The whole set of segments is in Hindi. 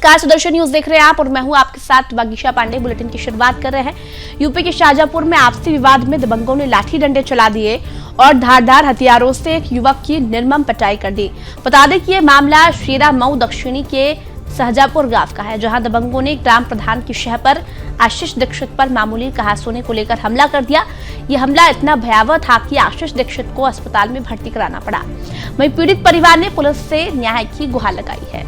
नमस्कार, सुदर्शन न्यूज देख रहे हैं आप और मैं हूं आपके साथ वागीशा पांडे। बुलेटिन की शुरुआत कर रहे हैं। यूपी के शाहजहांपुर में आपसी विवाद में दबंगों ने लाठी डंडे चला दिए और धारदार हथियारों से एक युवक की निर्मम पिटाई कर दी। बता दें कि यह मामला शेरा मऊ दक्षिणी के शाहजहांपुर गांव का है, जहां दबंगों ने ग्राम प्रधान की शह पर आशीष दीक्षित पर मामूली कहासुनी को लेकर हमला कर दिया। यह हमला इतना भयावह था कि आशीष दीक्षित को अस्पताल में भर्ती कराना पड़ा। वहीं पीड़ित परिवार ने पुलिस से न्याय की गुहार लगाई है।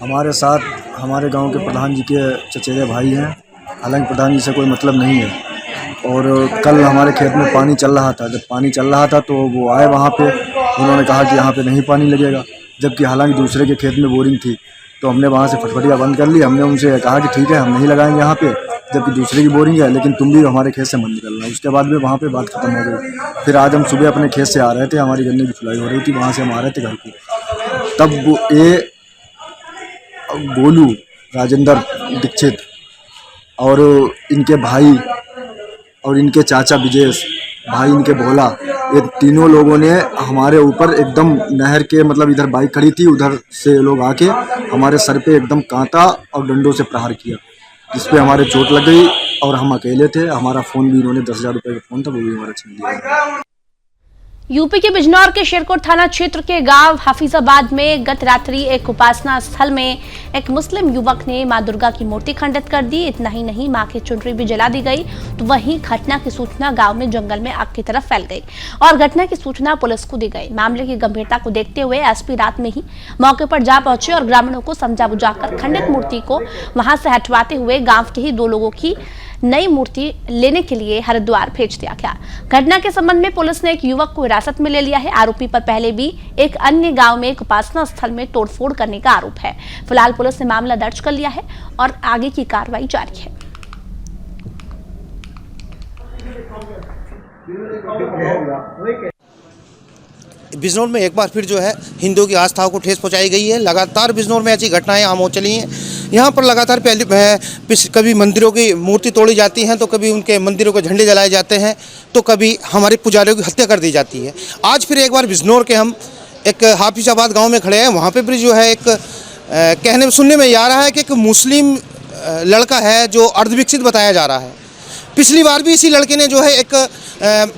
हमारे साथ हमारे गांव के प्रधान जी के चचेरे भाई हैं। हालांकि प्रधान जी से कोई मतलब नहीं है। और कल हमारे खेत में पानी चल रहा था। जब पानी चल रहा था तो वो आए वहाँ पे। उन्होंने कहा कि यहाँ पे नहीं पानी लगेगा, जबकि हालांकि दूसरे के खेत में बोरिंग थी। तो हमने वहाँ से फटफटिया बंद कर ली। हमने उनसे कहा कि ठीक है, हम नहीं लगाएंगे यहाँ पे, जबकि दूसरे की बोरिंग है, लेकिन तुम भी हमारे खेत से मत निकलना। उसके बाद में वहाँ पे बात खत्म हो गई। फिर आज हम सुबह अपने खेत से आ रहे थे, हमारी गन्ने की चुलाई हो रही थी, वहाँ से हम आ रहे थे घर को। तब वो गोलू राजेंद्र दीक्षित और इनके भाई और इनके चाचा विजेश भाई, इनके भोला, ये तीनों लोगों ने हमारे ऊपर एकदम नहर के इधर बाइक खड़ी थी, उधर से लोग आके हमारे सर पे एकदम कांटा और डंडों से प्रहार किया, जिसपे हमारे चोट लग गई। और हम अकेले थे। हमारा फ़ोन भी इन्होंने 10,000 रुपये का फ़ोन था, वो भी हमारा छीन लिया। यूपी के बिजनौर के शेरकोट थाना क्षेत्र के गांव हफीजाबाद में गत रात्रि एक उपासना स्थल में एक मुस्लिम युवक ने मां दुर्गा की मूर्ति खंडित कर दी। इतना ही नहीं, मां की चुनरी भी जला दी गई। तो वहीं घटना की सूचना गांव में जंगल में आग की तरफ फैल गई और घटना की सूचना पुलिस को दी गई। मामले की गंभीरता को देखते हुए एसपी रात में ही मौके पर जा पहुंचे और ग्रामीणों को समझा बुझाकर खंडित मूर्ति को वहां से हटवाते हुए गाँव के ही 2 लोगों की नई मूर्ति लेने के लिए हरिद्वार भेज दिया गया। घटना के संबंध में पुलिस ने एक युवक को हिरासत में ले लिया है। आरोपी पर पहले भी एक अन्य गांव में एक उपासना स्थल में तोड़फोड़ करने का आरोप है। फिलहाल पुलिस ने मामला दर्ज कर लिया है और आगे की कार्रवाई जारी है। बिजनौर में एक बार फिर जो है हिंदुओं की आस्थाओं को ठेस पहुंचाई गई है। लगातार बिजनौर में ऐसी घटनाएं आम हो चली हैं। यहाँ पर लगातार कभी मंदिरों की मूर्ति तोड़ी जाती हैं, तो कभी उनके मंदिरों के झंडे जलाए जाते हैं, तो कभी हमारे पुजारियों की हत्या कर दी जाती है। आज फिर एक बार बिजनौर के हम एक हाफिजाबाद गाँव में खड़े हैं। वहाँ पर भी जो है एक कहने में सुनने में आ रहा है कि एक मुस्लिम लड़का है जो अर्धविकसित बताया जा रहा है। पिछली बार भी इसी लड़के ने जो है एक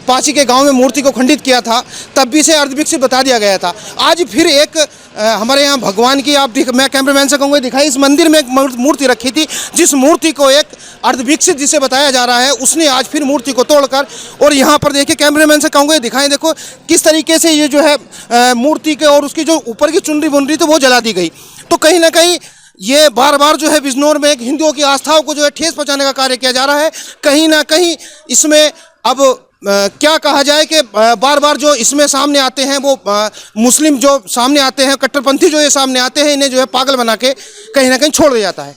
पाची के गांव में मूर्ति को खंडित किया था, तब भी इसे अर्धविकसित बता दिया गया था। आज फिर एक हमारे यहाँ भगवान की मैं कैमरामैन से कहूँगा दिखाई, इस मंदिर में एक मूर्ति रखी थी, जिस मूर्ति को एक अर्धविकसित जिसे बताया जा रहा है, उसने आज फिर मूर्ति को तोड़कर, और यहाँ पर देखिए कैमरामैन से कहूँगा दिखाएं, देखो किस तरीके से ये जो है मूर्ति के और उसकी जो ऊपर की चुनरी बुन रही थी वो जला दी गई। तो कहीं ना कहीं ये बार बार जो है बिजनौर में हिंदुओं की आस्थाओं को जो है ठेस पहुंचाने का कार्य किया जा रहा है। कहीं ना कहीं इसमें अब क्या कहा जाए कि बार बार जो इसमें सामने आते हैं वो मुस्लिम जो सामने आते हैं, कट्टरपंथी जो ये सामने आते हैं, इन्हें जो है पागल बना के कहीं ना कहीं छोड़ दिया जाता है।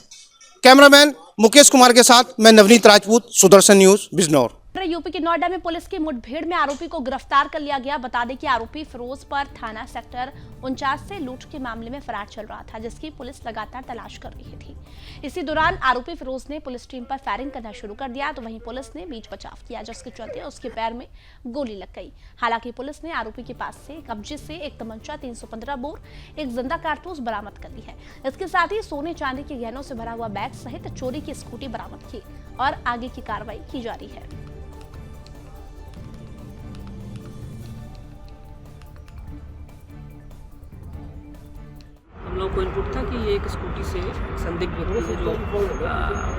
कैमरामैन मुकेश कुमार के साथ मैं नवनीत राजपूत, सुदर्शन न्यूज, बिजनौर। यूपी के नोएडा में पुलिस की मुठभेड़ में आरोपी को गिरफ्तार कर लिया गया। बता दें कि आरोपी फिरोज पर थाना सेक्टर 49 से लूट के मामले में फरार चल रहा था, जिसकी पुलिस लगातार तलाश कर रही थी। इसी दौरान आरोपी फिरोज ने पुलिस टीम पर फायरिंग करना शुरू कर दिया, तो वहीं पुलिस ने बीच बचाव किया, जिसके चलते उसके पैर में गोली लग गई। हालांकि पुलिस ने आरोपी के पास से कब्जे से एक तमंचा, 315 बोर, एक जिंदा कारतूस बरामद कर ली है। इसके साथ ही सोने चांदी के गहनों से भरा हुआ बैग सहित चोरी की स्कूटी बरामद की और आगे की कार्रवाई की जा रही है। हम लोग को इनपुट था कि ये एक स्कूटी से संदिग्ध व्यक्ति है जो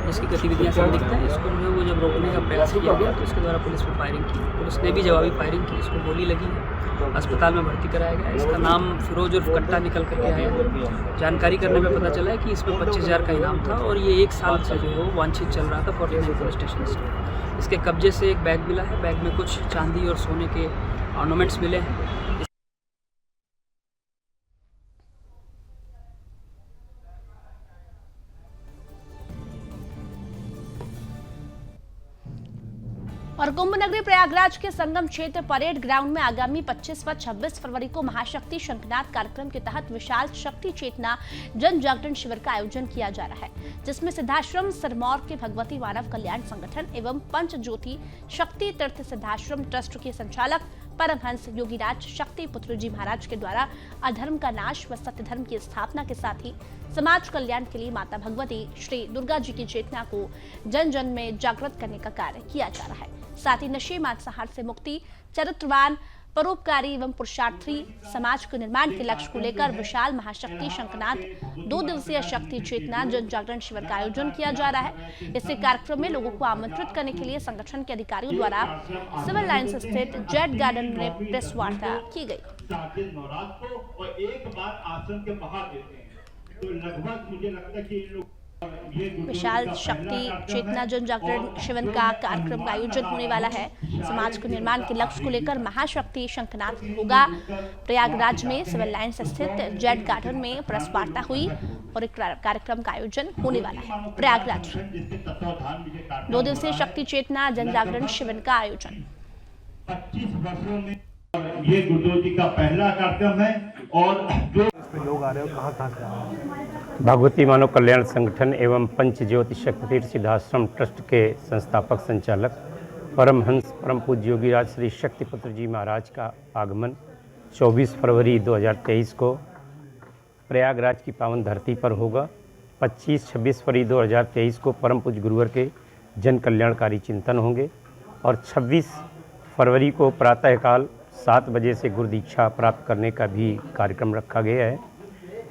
जिसकी गतिविधियां संदिग्ध हैं, इसको जो है वो जब रोकने का प्रयास किया गया तो इसके द्वारा पुलिस पर फायरिंग की। पुलिस ने भी जवाबी फायरिंग की, इसको गोली लगी है, अस्पताल में भर्ती कराया गया। इसका नाम फिरोज उर्फ कट्टा निकल करके आया। जानकारी करने में पता चला है कि इसमें 25,000 का इनाम था और ये 1 साल से जो है वो वांछित चल रहा था 49 पुलिस स्टेशन से। इसके कब्जे से एक बैग मिला है, बैग में कुछ चांदी और सोने के ऑर्नामेंट्स मिले हैं। और कुंभ नगरी प्रयागराज के संगम क्षेत्र परेड ग्राउंड में आगामी 25 व 26 फरवरी को महाशक्ति शंखनाद कार्यक्रम के तहत विशाल शक्ति चेतना जन जागरण शिविर का आयोजन किया जा रहा है, जिसमें सिद्धाश्रम सिरमौर के भगवती मानव कल्याण संगठन एवं पंच ज्योति शक्ति तीर्थ सिद्धाश्रम ट्रस्ट के संचालक परमहंस योगीराज शक्ति पुत्र जी महाराज के द्वारा अधर्म का नाश व सत्य धर्म की स्थापना के साथ ही समाज कल्याण के लिए माता भगवती श्री दुर्गा जी की चेतना को जन जन में जागृत करने का कार्य किया जा रहा है। साथ ही नशे मांसाहार से मुक्ति, चरित्रवान, परोपकारी एवं पुरुषार्थी समाज के निर्माण के लक्ष्य को लेकर विशाल महाशक्ति शंखनाद 2 दिवसीय शक्ति चेतना जन जागरण शिविर का आयोजन किया जा रहा है। इस कार्यक्रम में लोगों को आमंत्रित करने के लिए संगठन के अधिकारियों द्वारा सिविल लाइन्स स्थित जेड गार्डन में प्रेस वार्ता की गई। विशाल शक्ति चेतना जन जागरण शिविर का कार्यक्रम का आयोजन होने वाला है। समाज के निर्माण के लक्ष्य को लेकर महाशक्ति शंखनाद होगा। प्रयागराज में सिविल लाइन्स स्थित जेड गार्डन में प्रेस वार्ता हुई और एक कार्यक्रम का आयोजन होने वाला है। प्रयागराज 2 दिवसीय शक्ति चेतना जन जागरण शिविर का आयोजन 25 वर्षों में ये गुरुदेव जी का पहला कार्यक्रम है। और जो लोग आ रहे हो कहाँ से आ रहे हैं? भगवती मानव कल्याण संगठन एवं पंच ज्योति शक्तिपीठ सिद्धाश्रम ट्रस्ट के संस्थापक संचालक परमहंस परम पूज्य योगीराज श्री शक्तिपुत्र जी महाराज का आगमन 24 फरवरी 2023 को प्रयागराज की पावन धरती पर होगा। 25-26 फरवरी 2023 को परम पूज्य गुरुवर के जन कल्याणकारी चिंतन होंगे और 26 फरवरी को प्रातःकाल 7 बजे से गुरु दीक्षा प्राप्त करने का भी कार्यक्रम रखा गया है।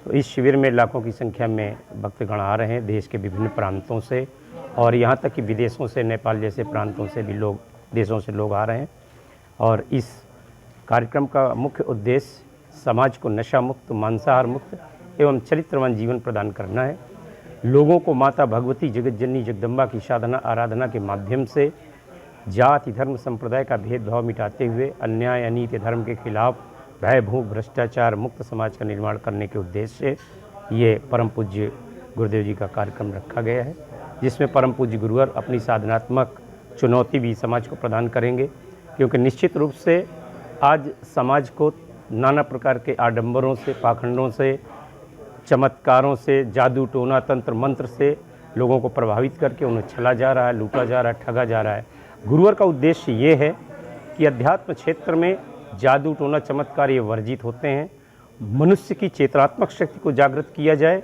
तो इस शिविर में लाखों की संख्या में भक्तगण आ रहे हैं देश के विभिन्न प्रांतों से और यहाँ तक कि विदेशों से, नेपाल जैसे प्रांतों से भी देशों से लोग आ रहे हैं। और इस कार्यक्रम का मुख्य उद्देश्य समाज को नशा मुक्त, मांसाहार मुक्त एवं चरित्रवान जीवन प्रदान करना है। लोगों को माता भगवती जगत जननी जगदम्बा की साधना आराधना के माध्यम से जाति धर्म संप्रदाय का भेदभाव मिटाते हुए अन्याय अनीति धर्म के खिलाफ भय भूख भ्रष्टाचार मुक्त समाज का निर्माण करने के उद्देश्य से ये परम पूज्य गुरुदेव जी का कार्यक्रम रखा गया है, जिसमें परम पूज्य गुरुवर अपनी साधनात्मक चुनौती भी समाज को प्रदान करेंगे। क्योंकि निश्चित रूप से आज समाज को नाना प्रकार के आडंबरों से, पाखंडों से, चमत्कारों से, जादू टोना तंत्र मंत्र से लोगों को प्रभावित करके उन्हें छला जा रहा है, लूटा जा रहा है, ठगा जा रहा है। गुरुवर का उद्देश्य ये है कि अध्यात्म क्षेत्र में जादू टोना चमत्कार ये वर्जित होते हैं। मनुष्य की चेतनात्मक शक्ति को जागृत किया जाए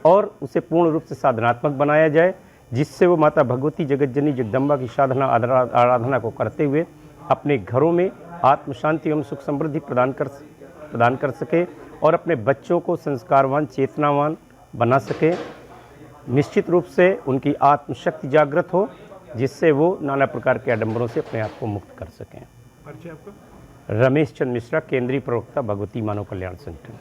और उसे पूर्ण रूप से साधनात्मक बनाया जाए, जिससे वो माता भगवती जगत जननी जगदम्बा की साधना आराधना को करते हुए अपने घरों में आत्म शांति एवं सुख समृद्धि प्रदान कर सके और अपने बच्चों को संस्कारवान चेतनावान बना सके। निश्चित रूप से उनकी आत्मशक्ति जागृत हो, जिससे वो नाना प्रकार के आडंबरों से अपने आप को मुक्त कर सकें। परिचय आपका? रमेश चंद्र मिश्रा, केंद्रीय प्रवक्ता भगवती मानव कल्याण संगठन।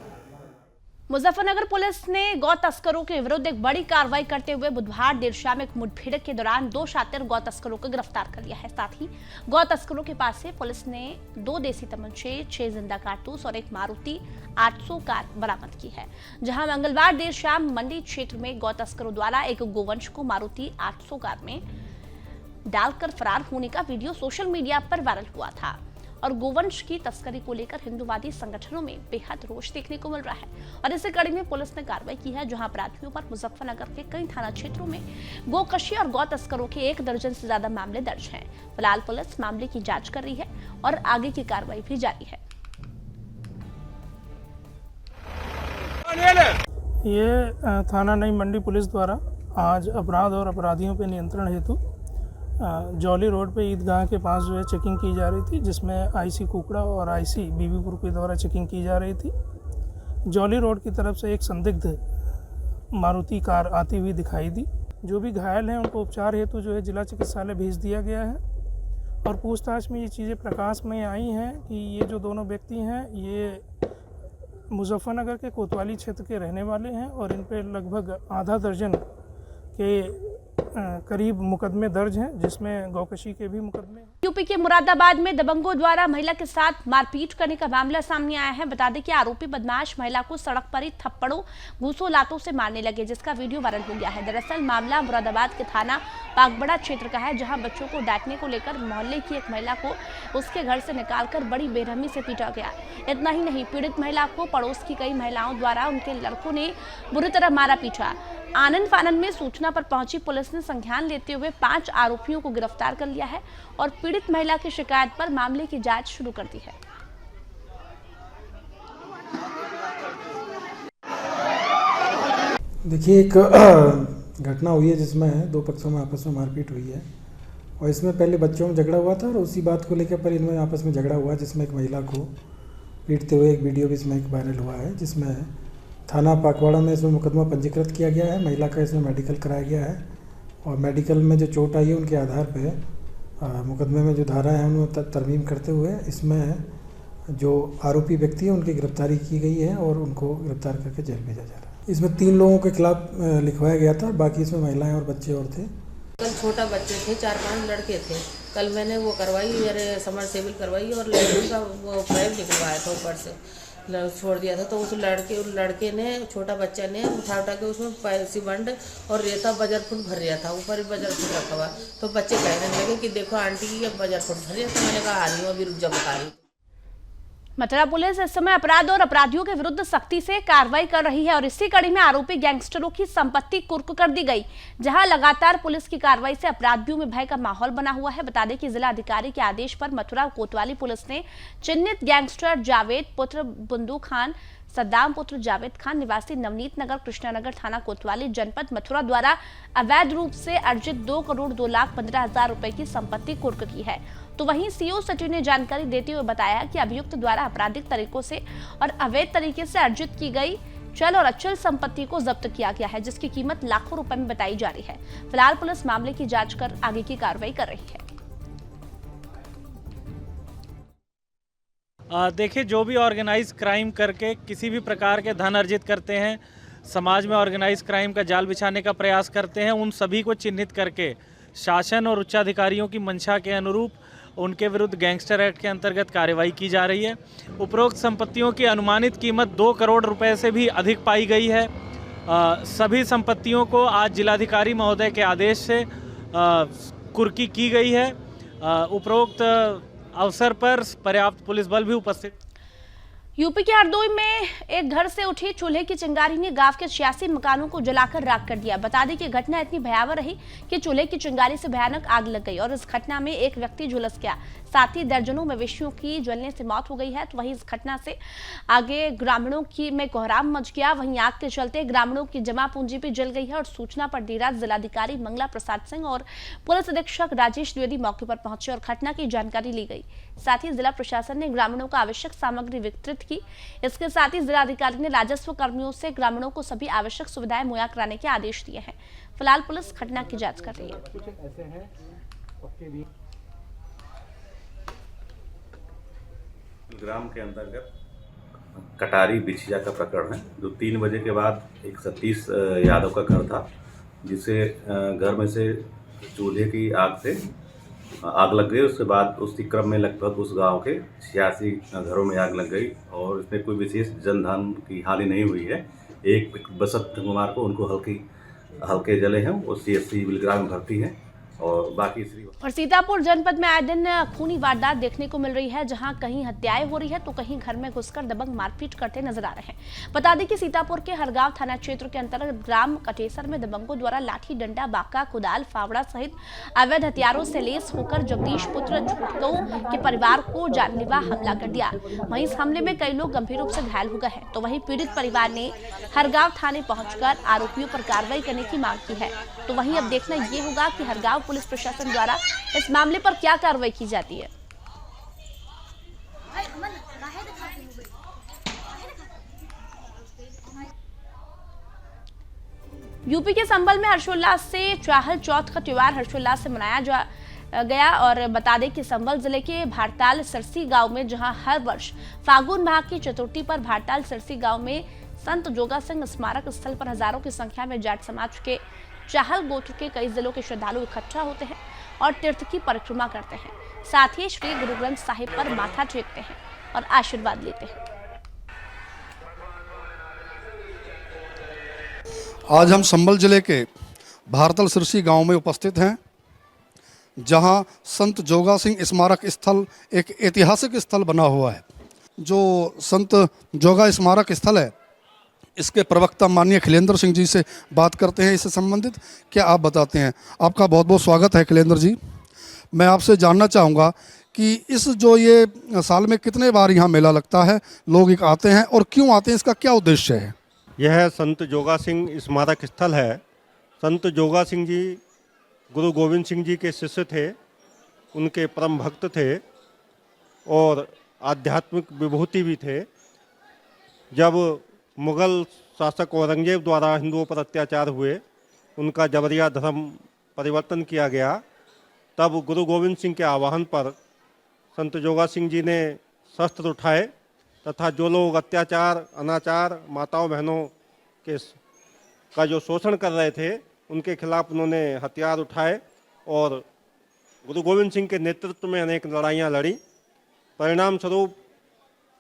मुजफ्फरनगर पुलिस ने गौ तस्करों के विरुद्ध एक बड़ी कार्रवाई करते हुए बुधवार देर शाम एक मुठभेड़ के दौरान 2 शातिर गौ तस्करों को गिरफ्तार कर लिया है। साथ ही गौ तस्करों के पास से पुलिस ने 2 देसी तमंचे, 6 जिंदा कारतूस और एक मारुति 800 कार बरामद की है। जहां मंगलवार देर शाम मंडी क्षेत्र में गौ तस्करों द्वारा एक गोवंश को मारुति 800 कार में डालकर फरार होने का वीडियो सोशल मीडिया पर वायरल हुआ था और गोवंश की तस्करी को लेकर हिंदूवादी संगठनों में बेहद रोष देखने को मिल रहा है। और इसी कड़ी में पुलिस ने कार्रवाई की है, जहां अपराधियों पर मुजफ्फरनगर के कई थाना क्षेत्रों में गोकशी और गौ तस्करों के 1 दर्जन से ज्यादा मामले दर्ज हैं। फिलहाल पुलिस मामले की जांच कर रही है और आगे की कार्रवाई भी जारी है। ये थाना नई मंडी पुलिस द्वारा आज अपराध और अपराधियों पर नियंत्रण हेतु जौली रोड पे ईदगाह के पास जो है चेकिंग की जा रही थी, जिसमें आईसी कुकड़ा और आईसी बीबीपुर के द्वारा चेकिंग की जा रही थी। जौली रोड की तरफ से एक संदिग्ध मारुति कार आती हुई दिखाई दी। जो भी घायल हैं उनको उपचार हेतु जो है जिला चिकित्सालय भेज दिया गया है और पूछताछ में ये चीज़ें प्रकाश में आई हैं कि ये जो दोनों व्यक्ति हैं ये मुजफ्फरनगर के कोतवाली क्षेत्र के रहने वाले हैं और इन पर लगभग आधा दर्जन के करीब मुकदमे दर्ज हैं, जिसमें गौकशी के भी मुकदमे हैं। यूपी के मुरादाबाद में दबंगों द्वारा महिला के साथ मारपीट करने का मामला सामने आया है। बता दें कि आरोपी बदमाश महिला को सड़क पर ही थप्पड़ों, घूसों, लातों से मारने लगे, जिसका वीडियो वायरल हो गया है। दरअसल मामला मुरादाबाद के थाना पाकबड़ा क्षेत्र का है, जहां बच्चों को डांटने को लेकर मोहल्ले की एक महिला को उसके घर से निकालकर बड़ी बेरहमी से पीटा गया। इतना ही नहीं, पीड़ित महिला को पड़ोस की कई महिलाओं द्वारा उनके लड़कों ने बुरी तरह मारा पीटा। आनंद फानंद में सूचना पर पहुंची पुलिस ने संज्ञान लेते हुए 5 आरोपियों को गिरफ्तार कर लिया है और पीड़ित महिला की शिकायत पर मामले की जांच शुरू कर दी है। देखिए, एक घटना हुई है जिसमें 2 पक्षों में आपस में मारपीट हुई है और इसमें पहले बच्चों में झगड़ा हुआ था और उसी बात को लेकर पर इनमें आपस में झगड़ा हुआ, जिसमें एक महिला को पीटते हुए एक वीडियो भी इसमें एक वायरल हुआ है, जिसमें थाना पाकवाड़ा में इसमें मुकदमा पंजीकृत किया गया है। महिला का इसमें मेडिकल कराया गया है और मेडिकल में जो चोट आई है उनके आधार पे मुकदमे में जो धाराएं हैं उनमें तरमीम करते हुए इसमें जो आरोपी व्यक्ति है उनकी गिरफ्तारी की गई है और उनको गिरफ्तार करके जेल भेजा जा रहा है। इसमें 3 लोगों के खिलाफ लिखवाया गया था, बाकी इसमें महिलाएं और बच्चे और थे। कल छोटा बच्चे थे, 4-5 लड़के थे। कल मैंने वो करवाई, मेरे समरसेबल करवाई और लड़के का वो पाइप निकलवाया था, ऊपर से छोड़ दिया था। तो उस लड़के ने, छोटा बच्चा ने उठा के उसमें सीमेंट और रेता बजर फुट भर रहा था, ऊपर बजर फुट रखा हुआ। तो बच्चे कहने लगे कि देखो आंटी ये बजर फुट भर रही है। तो मैंने कहा आ रही हूँ, अभी रुक जा बता रही। मथुरा पुलिस इस समय अपराध और अपराधियों के विरुद्ध सख्ती से कार्रवाई कर रही है और इसी कड़ी में आरोपी गैंगस्टरों की संपत्ति कुर्क कर दी गई, जहां लगातार पुलिस की कार्रवाई से अपराधियों में भय का माहौल बना हुआ है। बता दें कि जिला अधिकारी के आदेश पर मथुरा कोतवाली पुलिस ने चिन्हित गैंगस्टर जावेद पुत्र बुंदू खान, सद्दाम पुत्र जावेद खान निवासी नवनीत नगर कृष्णानगर थाना कोतवाली जनपद मथुरा द्वारा अवैध रूप से अर्जित 2,02,15,000 रुपए की संपत्ति कुर्क की है। तो वहीं सीओ सचिव ने जानकारी देते हुए बताया कि अभियुक्त द्वारा आपराधिक तरीकों से और अवैध तरीके से अर्जित की गई चल और अचल संपत्ति को जब्त किया गया है, जिसकी कीमत लाखों रुपए में बताई जा रही है। फिलहाल पुलिस मामले की जांच कर आगे की कार्रवाई कर रही है। देखिए, जो भी ऑर्गेनाइज क्राइम करके किसी भी प्रकार के धन अर्जित करते हैं, समाज में ऑर्गेनाइज क्राइम का जाल बिछाने का प्रयास करते हैं, उन सभी को चिन्हित करके शासन और उच्चाधिकारियों की मंशा के अनुरूप उनके विरुद्ध गैंगस्टर एक्ट के अंतर्गत कार्रवाई की जा रही है। उपरोक्त संपत्तियों की अनुमानित कीमत 2 करोड़ रुपए से भी अधिक पाई गई है। सभी संपत्तियों को आज जिलाधिकारी महोदय के आदेश से कुर्की की गई है। उपरोक्त अवसर पर पर्याप्त पुलिस बल भी उपस्थित। यूपी के हरदोई में एक घर से उठी चूल्हे की चिंगारी ने गांव के 86 मकानों को जलाकर राख कर दिया। बता दें कि घटना इतनी भयावह रही कि चूल्हे की चिंगारी से भयानक आग लग गई और इस घटना में एक व्यक्ति झुलस गया, साथ ही दर्जनों मवेशियों की जलने से मौत हो गई है। तो वहीं इस घटना से आगे ग्रामीणों की में कोहराम मच गया। वहीं आग के चलते ग्रामीणों की जमा पूंजी भी जल गई है और सूचना पर देर रात जिलाधिकारी मंगला प्रसाद सिंह और पुलिस अधीक्षक राजेश द्विवेदी मौके पर पहुंचे और घटना की जानकारी ली गई। साथ ही जिला प्रशासन ने ग्रामीणों को आवश्यक सामग्री वितरित की। इसके साथ ही जिलाधिकारी ने राजस्व कर्मियों से ग्रामीणों को सभी आवश्यक सुविधाएं मुहैया कराने के आदेश दिए हैं। फिलहाल पुलिस घटना की जांच कर रही है। ग्राम के अंतर्गत कटारी बिछिया का प्रकरण है, जो 3 बजे के बाद एक सतीश यादव का घर था, जिसे घर में से चूल्हे की आग से आग लग गई। उसके बाद उसी क्रम में लगभग उस गांव के 86 घरों में आग लग गई और इसमें कोई विशेष जनधन की हानि नहीं हुई है। एक बसंत कुमार को उनको हल्के जले हैं, वो CSC बिलग्राम में भर्ती हैं और बाकी और सीतापुर जनपद में आए दिन खूनी वारदात देखने को मिल रही है, जहां कहीं हत्याएं हो रही है तो कहीं घर में घुसकर दबंग मारपीट करते नजर आ रहे हैं। बता दें कि सीतापुर के हरगांव थाना क्षेत्र के अंतर्गत ग्राम कटेसर में दबंगों द्वारा लाठी, डंडा, बाका, कुदाल, फावड़ा सहित अवैध हथियारों से लैस होकर जगदीश पुत्र झुटकू के परिवार को जानलेवा हमला कर दिया। वहीं इस हमले में कई लोग गंभीर रूप से घायल हो गए हैं। तो वहीं पीड़ित परिवार ने हरगांव थाने पहुंचकर आरोपियों पर कार्रवाई करने की मांग की है। तो वहीं अब देखना ये होगा कि हरगांव पुलिस प्रशासन द्वारा इस मामले पर क्या कार्रवाई की जाती है। यूपी के संभल में हर्षोल्लास से चाहल चौथ का त्योहार हर्षोल्लास से मनाया गया और बता दें कि संभल जिले के भारताल सरसी गांव में जहां हर वर्ष फागुन माह की चतुर्थी पर भारताल सरसी गांव में संत जोगा सिंह स्मारक स्थल पर हजारों की संख्या में जाट समाज के चाहल गोत्र के कई जिलों के श्रद्धालु इकट्ठा होते हैं और तीर्थ की परिक्रमा करते हैं। साथ ही श्री गुरु ग्रंथ साहिब पर माथा टेकते हैं और आशीर्वाद लेते हैं। आज हम संभल जिले के भारतल सिरसी गांव में उपस्थित हैं, जहां संत जोगा सिंह स्मारक स्थल एक ऐतिहासिक स्थल बना हुआ है। जो संत जोगा स्मारक स्थल है, इसके प्रवक्ता माननीय खिलेंद्र सिंह जी से बात करते हैं इससे संबंधित। क्या आप बताते हैं? आपका बहुत बहुत स्वागत है खिलेंद्र जी। मैं आपसे जानना चाहूँगा कि इस जो ये साल में कितने बार यहाँ मेला लगता है, लोग आते हैं और क्यों आते हैं, इसका क्या उद्देश्य है? यह संत जोगा सिंह स्मारक स्थल है। संत जोगा सिंह जी गुरु गोविंद सिंह जी के शिष्य थे, उनके परम भक्त थे और आध्यात्मिक विभूति भी थे। जब मुग़ल शासक औरंगजेब द्वारा हिंदुओं पर अत्याचार हुए, उनका जबरिया धर्म परिवर्तन किया गया, तब गुरु गोविंद सिंह के आह्वान पर संत जोगा सिंह जी ने शस्त्र उठाए तथा जो लोग अत्याचार, अनाचार, माताओं बहनों के का जो शोषण कर रहे थे, उनके खिलाफ उन्होंने हथियार उठाए और गुरु गोविंद सिंह के नेतृत्व में अनेक लड़ाइयाँ लड़ी। परिणाम स्वरूप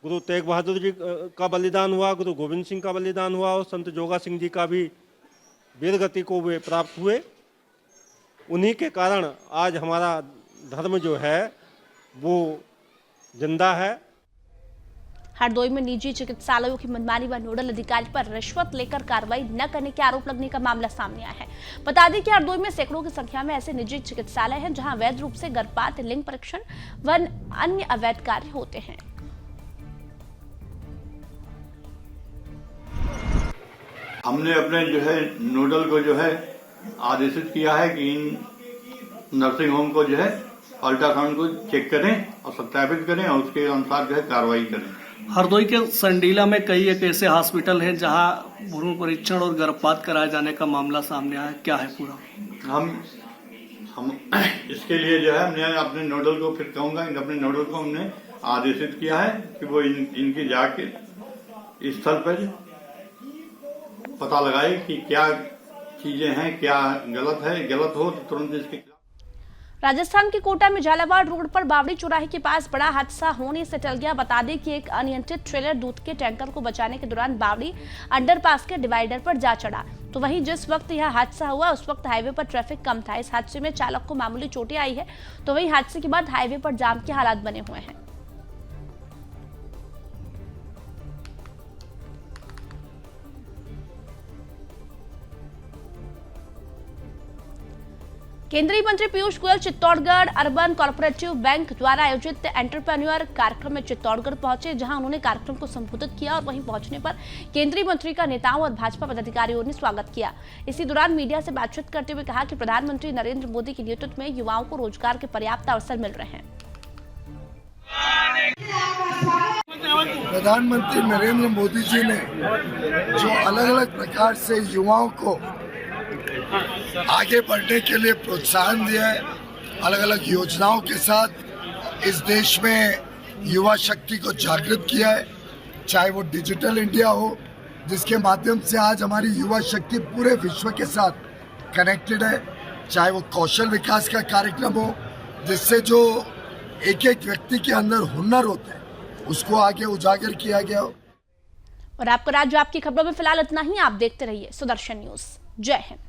गुरु तेग बहादुर जी का बलिदान हुआ, गुरु गोविंद सिंह का बलिदान हुआ और संत जोगा सिंह जी का भी वीरगति को वे प्राप्त हुए। उन्हीं के कारण आज हमारा धर्म जो है वो जिंदा है। हरदोई में निजी चिकित्सालयों की मनमानी व नोडल अधिकारी पर रिश्वत लेकर कार्रवाई न करने के आरोप लगने का मामला सामने आया है। बता दें कि हरदोई में सैकड़ों की संख्या में ऐसे निजी चिकित्सालय हैं जहां अवैध रूप से गर्भपात, लिंग परीक्षण व अन्य अवैध कार्य होते हैं। हमने अपने जो है नोडल को जो है आदेशित किया है कि इन नर्सिंग होम को जो है अल्ट्रासाउंड को चेक करें और सत्यापित करें और उसके अनुसार जो है कार्रवाई करें। हरदोई के संडीला में कई एक ऐसे हॉस्पिटल हैं जहां भ्रूण परीक्षण और गर्भपात कराए जाने का मामला सामने आया, क्या है पूरा? हम इसके लिए जो है हमने अपने नोडल को, फिर कहूंगा अपने नोडल को हमने आदेशित किया है कि वो इनकी जाके स्थल पर पता लगाए कि क्या चीजें हैं, क्या गलत है, गलत हो तो तुरंत इसके। राजस्थान के कोटा में झालावाड़ रोड पर बावड़ी चौराहे के पास बड़ा हादसा होने से टल गया। बता दें कि एक अनियंत्रित ट्रेलर दूध के टैंकर को बचाने के दौरान बावड़ी अंडरपास के डिवाइडर पर जा चढ़ा। तो वहीं जिस वक्त यह हादसा हुआ उस वक्त हाईवे पर ट्रैफिक कम था। इस हादसे में चालक को मामूली चोटें आई है। तो वहीं हादसे के बाद हाईवे पर जाम के हालात बने हुए हैं। केंद्रीय मंत्री Piyush Goyal Chittorgarh urban cooperative bank द्वारा आयोजित एंटरप्रेन्योर कार्यक्रम में चित्तौड़गढ़ पहुंचे, जहां उन्होंने कार्यक्रम को संबोधित किया और वहीं पहुंचने पर केंद्रीय मंत्री का नेताओं और भाजपा पदाधिकारियों ने स्वागत किया। इसी दौरान मीडिया से बातचीत करते हुए कहा कि प्रधानमंत्री नरेंद्र मोदी के नेतृत्व में युवाओं को रोजगार के पर्याप्त अवसर मिल रहे हैं। प्रधानमंत्री नरेंद्र मोदी जी ने जो अलग अलग प्रकार से युवाओं को आगे बढ़ने के लिए प्रोत्साहन दिया है, अलग अलग योजनाओं के साथ इस देश में युवा शक्ति को जागृत किया है। चाहे वो डिजिटल इंडिया हो, जिसके माध्यम से आज हमारी युवा शक्ति पूरे विश्व के साथ कनेक्टेड है, चाहे वो कौशल विकास का कार्यक्रम हो, जिससे जो एक एक व्यक्ति के अंदर हुनर होता है उसको आगे उजागर किया गया हो। और आपका राज्य आपकी खबरों में फिलहाल इतना ही। आप देखते रहिए सुदर्शन न्यूज। जय हिंद।